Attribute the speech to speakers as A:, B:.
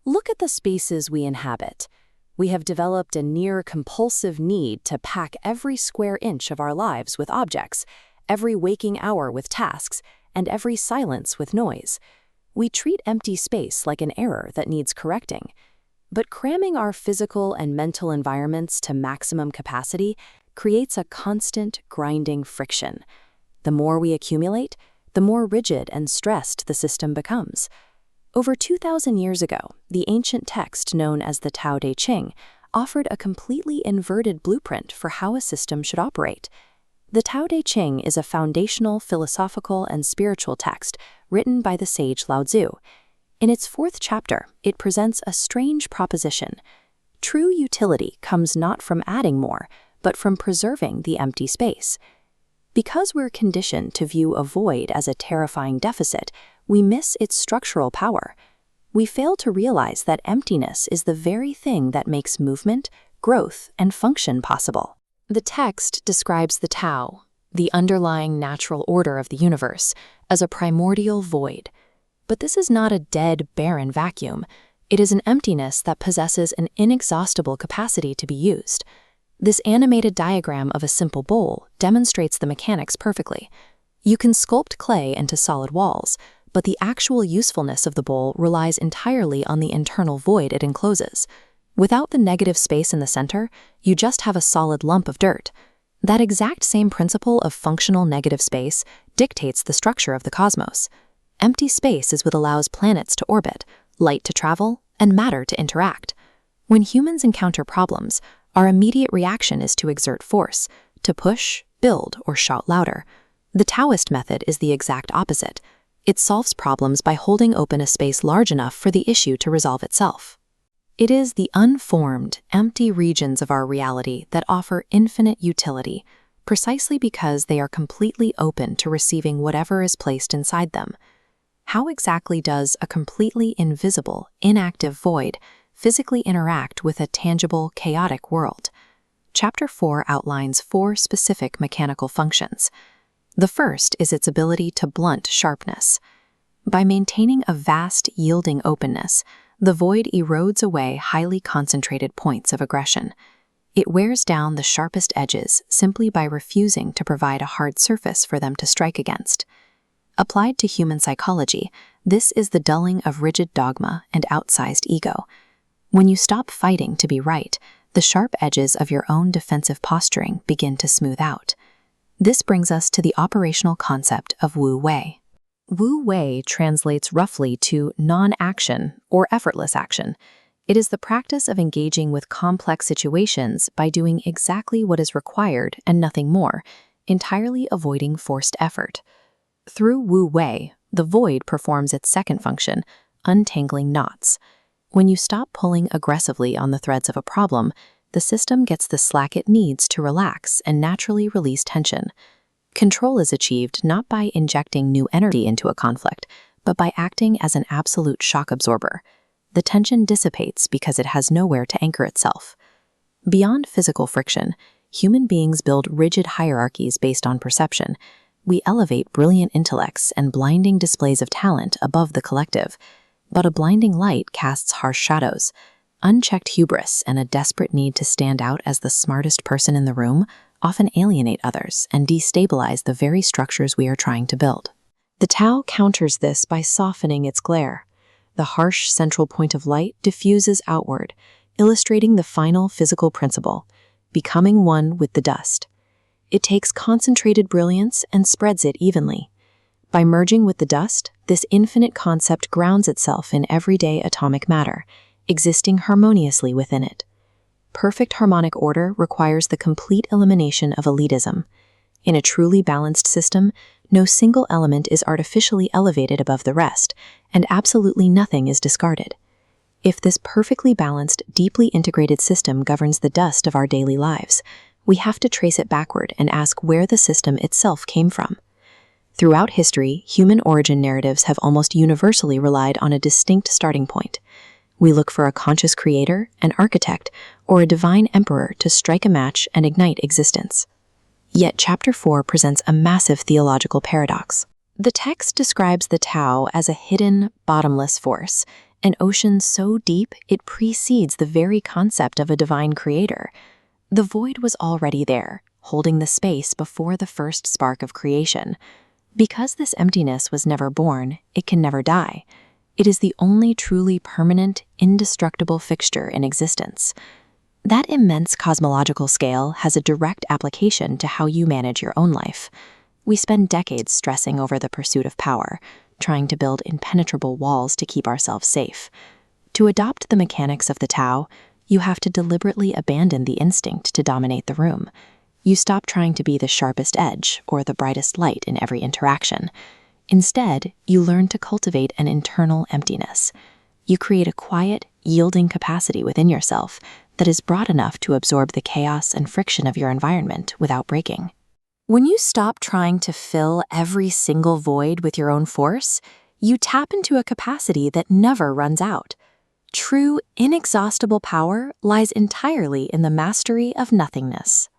A: Look at the spaces we inhabit. We have developed a near-compulsive need to pack every square inch of our lives with objects, every waking hour with tasks, and every silence with noise. We treat empty space like an error that needs correcting. But cramming our physical and mental environments to maximum capacity creates a constant, grinding friction. The more we accumulate, the more rigid and stressed the system becomes. Over 2,000 years ago, the ancient text known as the Tao Te Ching offered a completely inverted blueprint for how a system should operate. The Tao Te Ching is a foundational philosophical and spiritual text written by the sage Lao Tzu. In its 4th chapter, it presents a strange proposition. True utility comes not from adding more, but from preserving the empty space. Because we're conditioned to view a void as a terrifying deficit, we miss its structural power. We fail to realize that emptiness is the very thing that makes movement, growth, and function possible. The text describes the Tao, the underlying natural order of the universe, as a primordial void. But this is not a dead, barren vacuum. It is an emptiness that possesses an inexhaustible capacity to be used. This animated diagram of a simple bowl demonstrates the mechanics perfectly. You can sculpt clay into solid walls, but the actual usefulness of the bowl relies entirely on the internal void it encloses. Without the negative space in the center, you just have a solid lump of dirt. That exact same principle of functional negative space dictates the structure of the cosmos. Empty space is what allows planets to orbit, light to travel, and matter to interact. When humans encounter problems, our immediate reaction is to exert force, to push, build, or shout louder. The Taoist method is the exact opposite. It solves problems by holding open a space large enough for the issue to resolve itself. It is the unformed, empty regions of our reality that offer infinite utility, precisely because they are completely open to receiving whatever is placed inside them. How exactly does a completely invisible, inactive void physically interact with a tangible, chaotic world? Chapter 4 outlines 4 specific mechanical functions. The first is its ability to blunt sharpness. By maintaining a vast, yielding openness, the void erodes away highly concentrated points of aggression. It wears down the sharpest edges simply by refusing to provide a hard surface for them to strike against. Applied to human psychology, this is the dulling of rigid dogma and outsized ego. When you stop fighting to be right, the sharp edges of your own defensive posturing begin to smooth out. This brings us to the operational concept of Wu Wei. Wu Wei translates roughly to non-action or effortless action. It is the practice of engaging with complex situations by doing exactly what is required and nothing more, entirely avoiding forced effort. Through Wu Wei, the void performs its second function, untangling knots. When you stop pulling aggressively on the threads of a problem, the system gets the slack it needs to relax and naturally release tension. Control is achieved not by injecting new energy into a conflict, but by acting as an absolute shock absorber. The tension dissipates because it has nowhere to anchor itself. Beyond physical friction, human beings build rigid hierarchies based on perception. We elevate brilliant intellects and blinding displays of talent above the collective. But a blinding light casts harsh shadows. Unchecked hubris and a desperate need to stand out as the smartest person in the room often alienate others and destabilize the very structures we are trying to build. The Tao counters this by softening its glare. The harsh central point of light diffuses outward, illustrating the final physical principle, becoming one with the dust. It takes concentrated brilliance and spreads it evenly. By merging with the dust, this infinite concept grounds itself in everyday atomic matter, existing harmoniously within it. Perfect harmonic order requires the complete elimination of elitism. In a truly balanced system, no single element is artificially elevated above the rest, and absolutely nothing is discarded. If this perfectly balanced, deeply integrated system governs the dust of our daily lives, we have to trace it backward and ask where the system itself came from. Throughout history, human origin narratives have almost universally relied on a distinct starting point. We look for a conscious creator, an architect, or a divine emperor to strike a match and ignite existence. Yet Chapter 4 presents a massive theological paradox. The text describes the Tao as a hidden, bottomless force, an ocean so deep it precedes the very concept of a divine creator. The void was already there, holding the space before the first spark of creation. Because this emptiness was never born, it can never die. It is the only truly permanent, indestructible fixture in existence. That immense cosmological scale has a direct application to how you manage your own life. We spend decades stressing over the pursuit of power, trying to build impenetrable walls to keep ourselves safe. To adopt the mechanics of the Tao, you have to deliberately abandon the instinct to dominate the room. You stop trying to be the sharpest edge or the brightest light in every interaction. Instead, you learn to cultivate an internal emptiness. You create a quiet, yielding capacity within yourself that is broad enough to absorb the chaos and friction of your environment without breaking. When you stop trying to fill every single void with your own force, you tap into a capacity that never runs out. True, inexhaustible power lies entirely in the mastery of nothingness.